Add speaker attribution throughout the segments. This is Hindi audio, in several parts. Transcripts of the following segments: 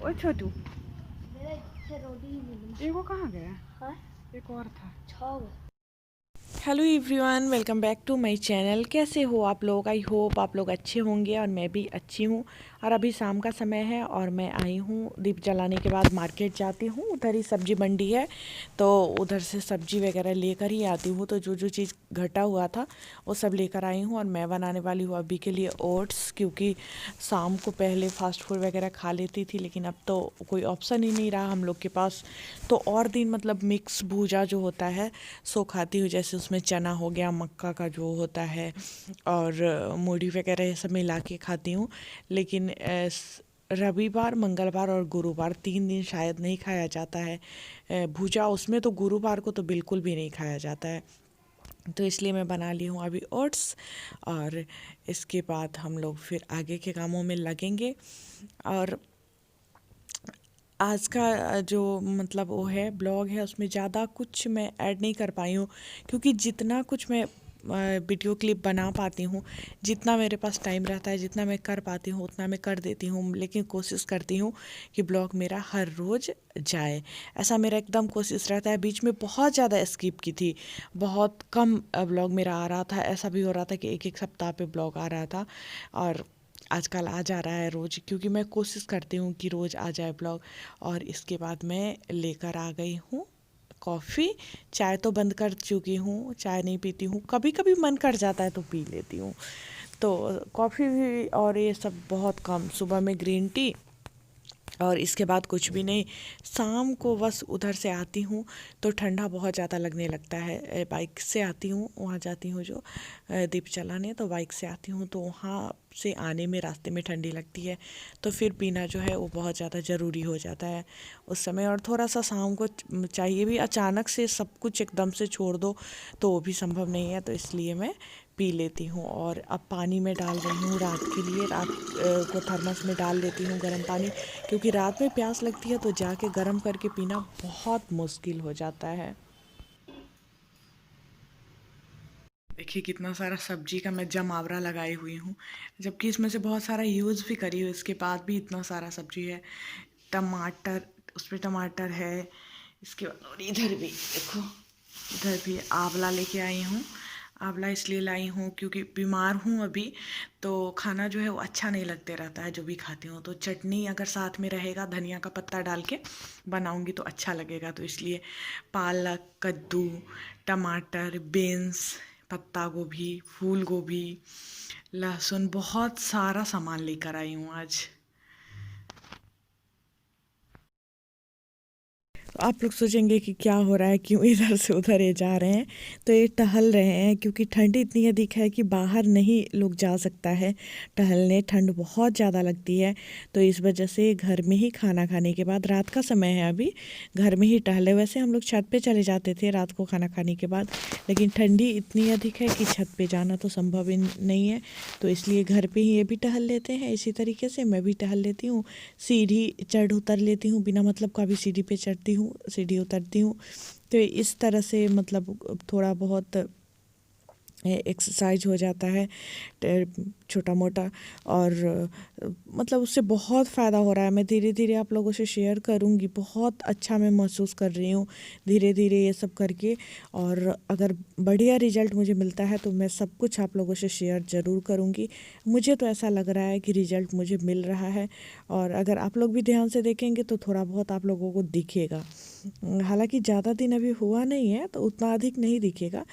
Speaker 1: ओ छोटू,
Speaker 2: मेरे से रोटी ही नहीं मिली।
Speaker 1: एगो कहाँ गया?
Speaker 2: हाँ,
Speaker 1: एक और था।
Speaker 2: 6
Speaker 1: hello everyone, welcome back to my channel. कैसे हो आप लोग? आई होप आप लोग अच्छे होंगे और मैं भी अच्छी हूँ। और अभी शाम का समय है और मैं आई हूँ दीप जलाने के बाद मार्केट जाती हूँ। उधर ही सब्जी मंडी है तो उधर से सब्जी वगैरह लेकर ही आती हूँ। तो जो जो चीज़ घटा हुआ था वो सब लेकर आई हूँ और मैं बनाने वाली हूँ अभी के लिए ओट्स, क्योंकि शाम को पहले फास्ट फूड वगैरह खा लेती थी लेकिन अब तो कोई ऑप्शन ही नहीं रहा हम लोग के पास। तो और दिन मतलब मिक्स भूजा जो होता है सो खाती हूँ, जैसे उसमें चना हो गया, मक्का का जो होता है और मूढ़ी वगैरह ये सब मिला के खाती हूँ। लेकिन रविवार, मंगलवार और गुरुवार 3 दिन शायद नहीं खाया जाता है भूजा। उसमें तो गुरुवार को तो बिल्कुल भी नहीं खाया जाता है। तो इसलिए मैं बना ली हूँ अभी ओट्स और इसके बाद हम लोग फिर आगे के कामों में लगेंगे। और आज का जो मतलब वो है ब्लॉग है उसमें ज़्यादा कुछ मैं ऐड नहीं कर पाई हूँ, क्योंकि जितना कुछ मैं वीडियो क्लिप बना पाती हूँ, जितना मेरे पास टाइम रहता है, जितना मैं कर पाती हूँ उतना मैं कर देती हूँ। लेकिन कोशिश करती हूँ कि ब्लॉग मेरा हर रोज़ जाए, ऐसा मेरा एकदम कोशिश रहता है। बीच में बहुत ज़्यादा स्किप की थी, बहुत कम ब्लॉग मेरा आ रहा था। ऐसा भी हो रहा था कि एक एक सप्ताह पे ब्लॉग आ रहा था और आजकल आ जा रहा है रोज़, क्योंकि मैं कोशिश करती हूँ कि रोज़ आ जाए ब्लॉग। और इसके बाद मैं लेकर आ गई हूँ कॉफ़ी। चाय तो बंद कर चुकी हूँ, चाय नहीं पीती हूँ, कभी कभी मन कर जाता है तो पी लेती हूँ। तो कॉफ़ी भी और ये सब बहुत कम, सुबह में ग्रीन टी और इसके बाद कुछ भी नहीं। शाम को बस उधर से आती हूँ तो ठंडा बहुत ज़्यादा लगने लगता है। बाइक से आती हूँ, वहाँ जाती हूँ जो दीप जलाने, तो बाइक से आती हूँ तो वहाँ से आने में रास्ते में ठंडी लगती है। तो फिर पीना जो है वो बहुत ज़्यादा ज़रूरी हो जाता है उस समय। और थोड़ा सा शाम को चाहिए भी। अचानक से सब कुछ एकदम से छोड़ दो तो वो भी संभव नहीं है, तो इसलिए मैं पी लेती हूँ। और अब पानी में डाल रही हूँ रात के लिए। रात को थर्मस में डाल लेती हूँ गर्म पानी, क्योंकि रात में प्यास लगती है तो जाके गर्म करके पीना बहुत मुश्किल हो जाता है। देखिए कितना सारा सब्जी का मैं जमावड़ा लगाई हुई हूँ, जबकि इसमें से बहुत सारा यूज़ भी करी हूँ, इसके बाद भी इतना सारा सब्जी है। टमाटर, उसमें टमाटर है। इसके बाद और इधर भी देखो, इधर भी आंवला लेके आई हूँ। आंवला इसलिए लाई हूँ क्योंकि बीमार हूँ अभी, तो खाना जो है वो अच्छा नहीं लगते रहता है जो भी खाती हूँ। तो चटनी अगर साथ में रहेगा, धनिया का पत्ता डाल के बनाऊँगी तो अच्छा लगेगा। तो इसलिए पालक, कद्दू, टमाटर, बीन्स, पत्ता गोभी, फूल गोभी, लहसुन, बहुत सारा सामान लेकर आई हूँ आज। आप लोग सोचेंगे कि क्या हो रहा है, क्यों इधर से उधर ये जा रहे हैं। तो ये टहल रहे हैं क्योंकि ठंड इतनी अधिक है कि बाहर नहीं लोग जा सकता है टहलने, ठंड बहुत ज़्यादा लगती है। तो इस वजह से घर में ही खाना खाने के बाद, रात का समय है अभी, घर में ही टहले। वैसे हम लोग छत पे चले जाते थे रात को खाना खाने के बाद, लेकिन ठंडी इतनी अधिक है कि छत पे जाना तो संभव ही नहीं है। तो इसलिए घर पे ही ये भी टहल लेते हैं। इसी तरीके से मैं भी टहल लेती हूँ, सीढ़ी चढ़ उतर लेती हूँ, बिना मतलब का भी सीढ़ी पे चढ़ती हूँ, सीढ़ी उतरती हूँ। तो इस तरह से मतलब थोड़ा बहुत एक्सरसाइज हो जाता है छोटा मोटा। और मतलब उससे बहुत फ़ायदा हो रहा है। मैं धीरे धीरे आप लोगों से शेयर करूँगी, बहुत अच्छा मैं महसूस कर रही हूँ धीरे धीरे ये सब करके। और अगर बढ़िया रिजल्ट मुझे मिलता है तो मैं सब कुछ आप लोगों से शेयर ज़रूर करूँगी। मुझे तो ऐसा लग रहा है कि रिज़ल्ट मुझे मिल रहा है, और अगर आप लोग भी ध्यान से देखेंगे तो थोड़ा बहुत आप लोगों को दिखेगा। हालांकि ज़्यादा दिन अभी हुआ नहीं है तो उतना अधिक नहीं दिखेगा,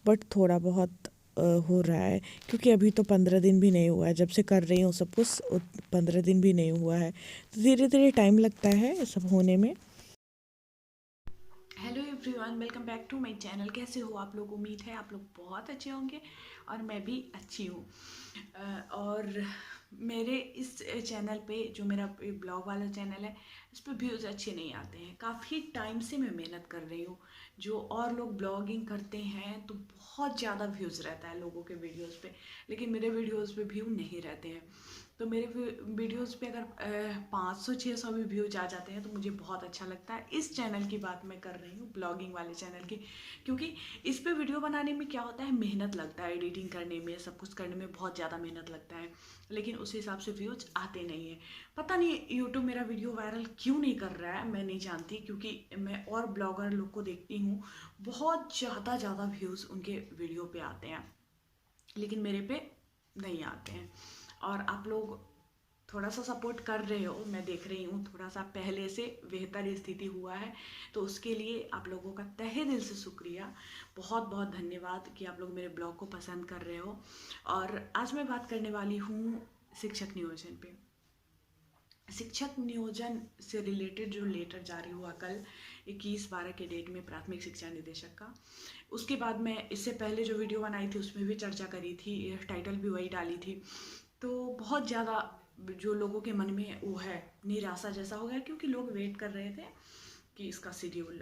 Speaker 1: बट थोड़ा बहुत हो रहा है, क्योंकि अभी तो 15 दिन भी नहीं हुआ है जब से कर रही हूँ सब कुछ। 15 दिन भी नहीं हुआ है, तो धीरे धीरे टाइम लगता है ये सब होने में। Hello everyone, welcome back to my channel. कैसे हो आप लोग? उम्मीद है आप लोग बहुत अच्छे होंगे और मैं भी अच्छी हूँ। और मेरे इस चैनल पे, जो मेरा ब्लॉग वाला चैनल है, इस पर व्यूज़ अच्छे नहीं आते हैं। काफ़ी टाइम से मैं मेहनत कर रही हूँ। जो और लोग ब्लॉगिंग करते हैं तो बहुत ज़्यादा व्यूज़ रहता है लोगों के वीडियोज़ पे, लेकिन मेरे वीडियोज़ पे व्यू नहीं रहते हैं। तो मेरे वीडियोस पे अगर 500-600 भी व्यूज आ जाते हैं तो मुझे बहुत अच्छा लगता है। इस चैनल की बात मैं कर रही हूँ, ब्लॉगिंग वाले चैनल की, क्योंकि इस पे वीडियो बनाने में क्या होता है, मेहनत लगता है, एडिटिंग करने में, सब कुछ करने में बहुत ज़्यादा मेहनत लगता है, लेकिन उस हिसाब से व्यूज आते नहीं हैं। पता नहीं यूट्यूब मेरा वीडियो वायरल क्यों नहीं कर रहा है, मैं नहीं जानती, क्योंकि मैं और ब्लॉगर लोग को देखती हूँ, बहुत ज़्यादा व्यूज़ उनके वीडियो पे आते हैं, लेकिन मेरे पे नहीं आते हैं। और आप लोग थोड़ा सा सपोर्ट कर रहे हो, मैं देख रही हूँ, थोड़ा सा पहले से बेहतर स्थिति हुआ है, तो उसके लिए आप लोगों का तहे दिल से शुक्रिया, बहुत बहुत धन्यवाद कि आप लोग मेरे ब्लॉग को पसंद कर रहे हो। और आज मैं बात करने वाली हूँ शिक्षक नियोजन पे। शिक्षक नियोजन से रिलेटेड जो लेटर जारी हुआ कल 21/12 के डेट में प्राथमिक शिक्षा निदेशक का, उसके बाद मैं इससे पहले जो वीडियो बनाई थी उसमें भी चर्चा करी थी, टाइटल भी वही डाली थी। तो बहुत ज़्यादा जो लोगों के मन में वो है, निराशा जैसा हो गया, क्योंकि लोग वेट कर रहे थे कि इसका शेड्यूल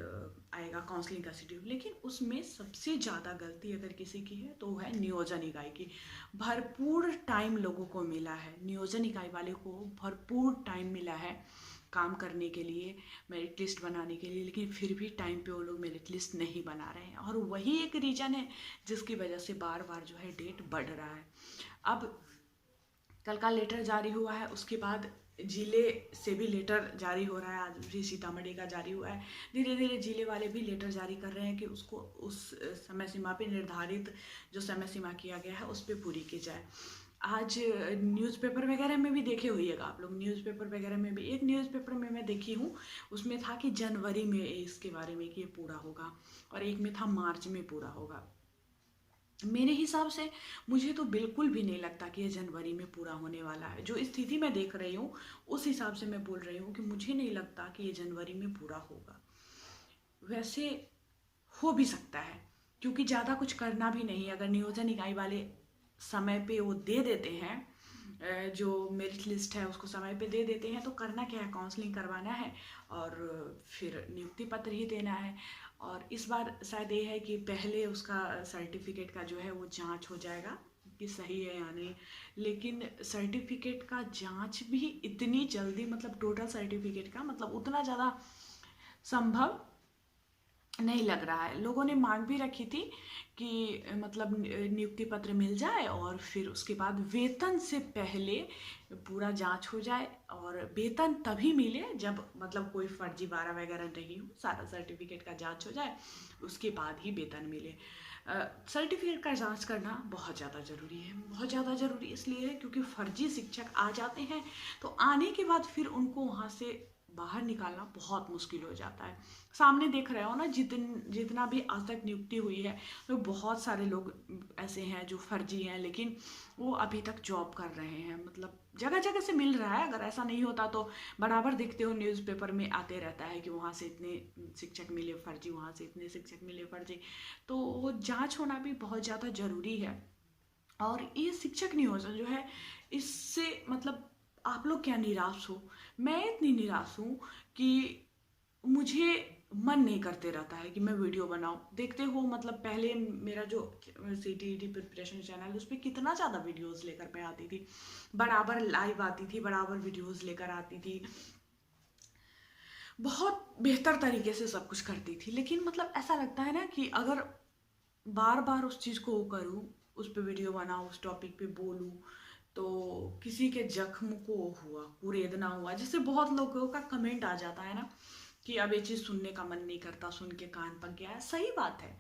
Speaker 1: आएगा, काउंसलिंग का शेड्यूल, लेकिन उसमें सबसे ज़्यादा गलती अगर किसी की है तो वो है नियोजन इकाई की। भरपूर टाइम लोगों को मिला है, नियोजन इकाई वाले को भरपूर टाइम मिला है काम करने के लिए, मेरिट लिस्ट बनाने के लिए, लेकिन फिर भी टाइम पे वो लोग मेरिट लिस्ट नहीं बना रहे हैं, और वही एक रीज़न है जिसकी वजह से बार बार जो है डेट बढ़ रहा है। अब कल का लेटर जारी हुआ है, उसके बाद जिले से भी लेटर जारी हो रहा है, आज भी सीतामढ़ी का जारी हुआ है, धीरे धीरे जिले वाले भी लेटर जारी कर रहे हैं कि उसको उस समय सीमा पे, निर्धारित जो समय सीमा किया गया है उस पर पूरी की जाए। आज न्यूज़पेपर वगैरह में भी देखे होइएगा आप लोग, न्यूज़पेपर वगैरह में भी, एक न्यूज़पेपर में मैं देखी हूँ, उसमें था कि जनवरी में इसके बारे में कि ये पूरा होगा, और एक में था मार्च में पूरा होगा। मेरे हिसाब से मुझे तो बिल्कुल भी नहीं लगता कि ये जनवरी में पूरा होने वाला है। जो स्थिति मैं देख रही हूँ उस हिसाब से मैं बोल रही हूँ कि मुझे नहीं लगता कि ये जनवरी में पूरा होगा। वैसे हो भी सकता है, क्योंकि ज़्यादा कुछ करना भी नहीं है। अगर नियोजन इकाई वाले समय पे वो दे देते हैं, जो मेरिट लिस्ट है उसको समय पे दे देते हैं, तो करना क्या है, काउंसलिंग करवाना है और फिर नियुक्ति पत्र ही देना है। और इस बार शायद ये है कि पहले उसका सर्टिफिकेट का जो है वो जांच हो जाएगा कि सही है या नहीं, लेकिन सर्टिफिकेट का जांच भी इतनी जल्दी, मतलब टोटल सर्टिफिकेट का, मतलब उतना ज़्यादा संभव नहीं लग रहा है। लोगों ने मांग भी रखी थी कि मतलब नियुक्ति पत्र मिल जाए और फिर उसके बाद वेतन से पहले पूरा जांच हो जाए, और वेतन तभी मिले जब मतलब कोई फर्जीवाड़ा वगैरह नहीं हो, सारा सर्टिफिकेट का जांच हो जाए, उसके बाद ही वेतन मिले। सर्टिफिकेट का जांच करना बहुत ज़्यादा ज़रूरी है, बहुत ज़्यादा ज़रूरी इसलिए है क्योंकि फर्जी शिक्षक आ जाते हैं, तो आने के बाद फिर उनको वहाँ से बाहर निकालना बहुत मुश्किल हो जाता है। सामने देख रहे हो ना, जितना भी आज तक नियुक्ति हुई है, तो बहुत सारे लोग ऐसे हैं जो फर्जी हैं, लेकिन वो अभी तक जॉब कर रहे हैं, मतलब जगह जगह से मिल रहा है। अगर ऐसा नहीं होता तो बराबर देखते हो न्यूज़पेपर में आते रहता है कि वहाँ से इतने शिक्षक मिले फर्जी, वहाँ से इतने शिक्षक मिले फर्जी, तो वो जाँच होना भी बहुत ज़्यादा ज़रूरी है। और ये शिक्षक नियोजन जो है, इससे मतलब आप लोग क्या निराश हो, मैं इतनी निराश हूँ कि मुझे मन नहीं करते रहता है कि मैं वीडियो बनाऊं। देखते हो मतलब पहले मेरा जो CTET प्रिपरेशन चैनल, उस पर कितना ज़्यादा वीडियोस लेकर मैं आती थी, बराबर लाइव आती थी, बराबर वीडियोस लेकर आती थी, बहुत बेहतर तरीके से सब कुछ करती थी। लेकिन मतलब ऐसा लगता है ना कि अगर बार बार उस चीज़ को करूँ, उस पर वीडियो बनाऊँ, उस टॉपिक पे बोलूँ, तो किसी के जख्म को हुआ कुरेदना हुआ, जिससे बहुत लोगों का कमेंट आ जाता है ना कि अब ये चीज़ सुनने का मन नहीं करता, सुन के कान पक गया है। सही बात है,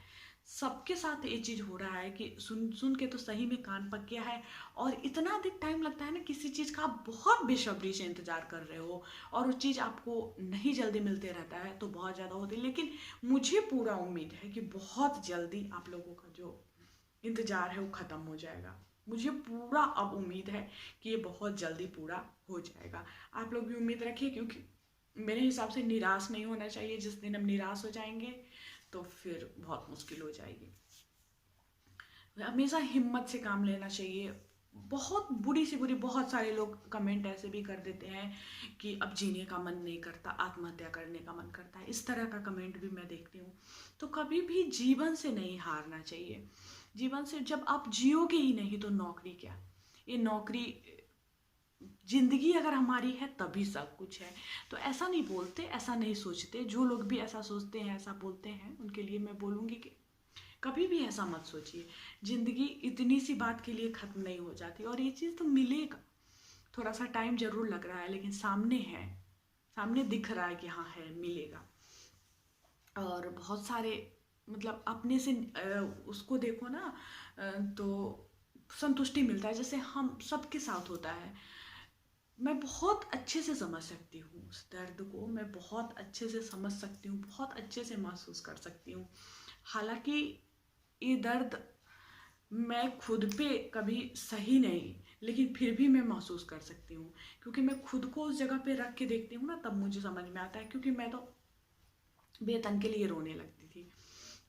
Speaker 1: सबके साथ ये चीज़ हो रहा है कि सुन सुन के तो सही में कान पक गया है, और इतना अधिक टाइम लगता है ना किसी चीज़ का, आप बहुत बेसब्री से इंतज़ार कर रहे हो और वो चीज़ आपको नहीं जल्दी मिलते रहता है, तो बहुत ज़्यादा होती है। लेकिन मुझे पूरा उम्मीद है कि बहुत जल्दी आप लोगों का जो इंतज़ार है वो ख़त्म हो जाएगा। मुझे पूरा अब उम्मीद है कि ये बहुत जल्दी पूरा हो जाएगा। आप लोग भी उम्मीद रखिए, क्योंकि मेरे हिसाब से निराश नहीं होना चाहिए। जिस दिन हम निराश हो जाएंगे तो फिर बहुत मुश्किल हो जाएगी। हमेशा हिम्मत से काम लेना चाहिए। बहुत बुरी से बुरी, बहुत सारे लोग कमेंट ऐसे भी कर देते हैं कि अब जीने का मन नहीं करता, आत्महत्या करने का मन करता है, इस तरह का कमेंट भी मैं देखती हूँ। तो कभी भी जीवन से नहीं हारना चाहिए। जीवन से जब आप जियोगे ही नहीं तो नौकरी क्या, ये नौकरी ज़िंदगी अगर हमारी है तभी सब कुछ है। तो ऐसा नहीं बोलते, ऐसा नहीं सोचते। जो लोग भी ऐसा सोचते हैं, ऐसा बोलते हैं, उनके लिए मैं बोलूँगी कि कभी भी ऐसा मत सोचिए। ज़िंदगी इतनी सी बात के लिए ख़त्म नहीं हो जाती, और ये चीज़ तो मिलेगा। थोड़ा सा टाइम ज़रूर लग रहा है, लेकिन सामने है, सामने दिख रहा है कि हाँ है, मिलेगा। और बहुत सारे मतलब अपने से उसको देखो ना, तो संतुष्टि मिलता है, जैसे हम सबके साथ होता है। मैं बहुत अच्छे से समझ सकती हूँ उस दर्द को, मैं बहुत अच्छे से समझ सकती हूँ, बहुत अच्छे से महसूस कर सकती हूँ। हालांकि ये दर्द मैं खुद पे कभी सही नहीं, लेकिन फिर भी मैं महसूस कर सकती हूँ, क्योंकि मैं खुद को उस जगह पे रख के देखती हूँ ना, तब मुझे समझ में आता है। क्योंकि मैं तो वेतन के लिए रोने लगती थी।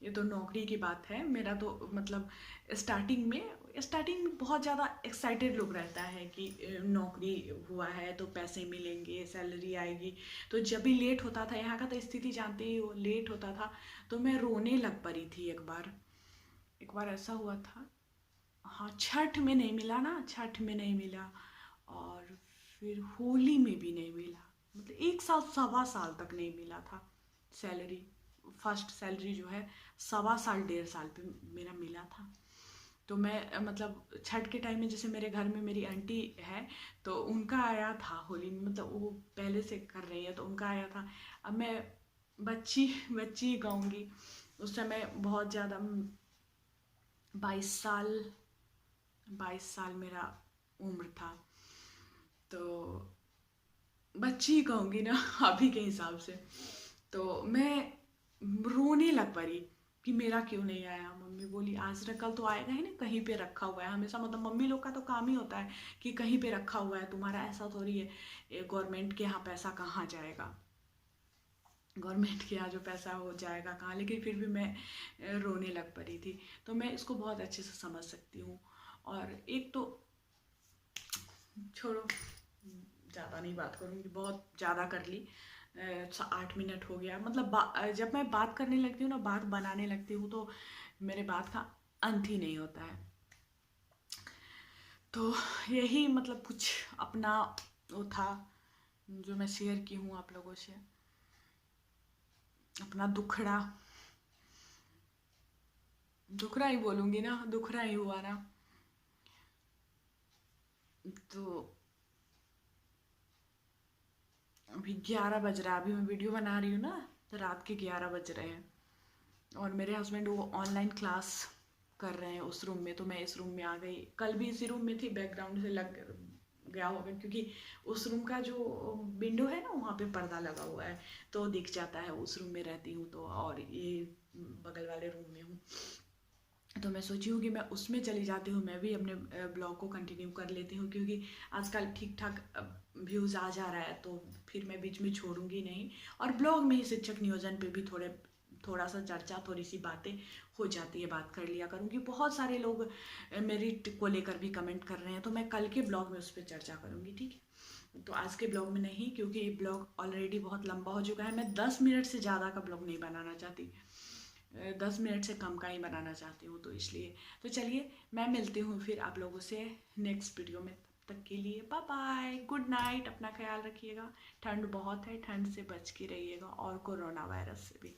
Speaker 1: ये तो नौकरी की बात है। मेरा तो मतलब स्टार्टिंग में बहुत ज़्यादा एक्साइटेड लोग रहता है कि नौकरी हुआ है तो पैसे मिलेंगे, सैलरी आएगी। तो जब भी लेट होता था, यहाँ का तो स्थिति जानते ही हो, लेट होता था तो मैं रोने लग पड़ी थी। एक बार ऐसा हुआ था, हाँ, छठ में नहीं मिला ना, छठ में नहीं मिला, और फिर होली में भी नहीं मिला। मतलब 1 साल, 1.25 साल तक नहीं मिला था सैलरी। फर्स्ट सैलरी जो है 1.25 साल, 1.5 साल पे मेरा मिला था। तो मैं मतलब छठ के टाइम में, जैसे मेरे घर में मेरी आंटी है, तो उनका आया था होली में, मतलब वो पहले से कर रही है तो उनका आया था। अब मैं बच्ची बच्ची कहूँगी, उस समय बहुत ज़्यादा 22 साल, 22 साल मेरा उम्र था। तो बच्ची ही कहूँगी ना अभी के हिसाब से। तो मैं रोने लग पड़ी कि मेरा क्यों नहीं आया। मम्मी बोली आज न कल तो आएगा ही ना, कहीं पे रखा हुआ है हमेशा। मतलब मम्मी लोग का तो काम ही होता है कि कहीं पे रखा हुआ है तुम्हारा, ऐसा थोड़ी है गवर्नमेंट के यहाँ पैसा कहाँ जाएगा, गवर्नमेंट के यहाँ जो पैसा हो जाएगा कहाँ। लेकिन फिर भी मैं रोने लग पड़ी थी। तो मैं इसको बहुत अच्छे से समझ सकती हूँ। और एक तो छोड़ो, ज़्यादा नहीं बात करूँगी, बहुत ज़्यादा कर ली। 8 मिनट हो गया। मतलब जब मैं बात करने लगती हूँ ना, बात बनाने लगती हूँ, तो मेरे बात का अंत ही नहीं होता है। तो यही मतलब कुछ अपना वो था जो मैं शेयर की हूँ आप लोगों से, अपना दुखड़ा दुखड़ा ही बोलूँगी ना, दुखड़ा ही हुआ ना। तो अभी 11 बज रहा है, अभी मैं वीडियो बना रही हूँ ना, तो रात के 11 बज रहे हैं। और मेरे हस्बैंड वो ऑनलाइन क्लास कर रहे हैं उस रूम में, तो मैं इस रूम में आ गई। कल भी इसी रूम में थी, बैकग्राउंड से लग गया होगा, क्योंकि उस रूम का जो विंडो है ना, वहाँ पे पर्दा लगा हुआ है, तो दिख जाता है। उस रूम में रहती हूँ तो, और ये बगल वाले रूम में हूँ। तो मैं सोची हूँ कि मैं उसमें चली जाती हूँ, मैं भी अपने ब्लॉग को कंटिन्यू कर लेती हूँ, क्योंकि आजकल ठीक ठाक व्यूज़ आ जा रहा है, तो फिर मैं बीच में छोड़ूंगी नहीं। और ब्लॉग में ही शिक्षक नियोजन पे भी थोड़ा सा चर्चा, थोड़ी सी बातें हो जाती है, बात कर लिया करूँगी। बहुत सारे लोग मेरिट को लेकर भी कमेंट कर रहे हैं, तो मैं कल के ब्लॉग में उस पर चर्चा करूँगी, ठीक है। तो आज के ब्लॉग में नहीं, क्योंकि ये ब्लॉग ऑलरेडी बहुत लंबा हो चुका है। मैं 10 मिनट से ज़्यादा का ब्लॉग नहीं बनाना चाहती, 10 मिनट से कम का ही बनाना चाहती हूँ, तो इसलिए। तो चलिए, मैं मिलती हूँ फिर आप लोगों से नेक्स्ट वीडियो में। तब तक के लिए बाय बाय, गुड नाइट, अपना ख्याल रखिएगा। ठंड बहुत है, ठंड से बच के रहिएगा, और कोरोना वायरस से भी।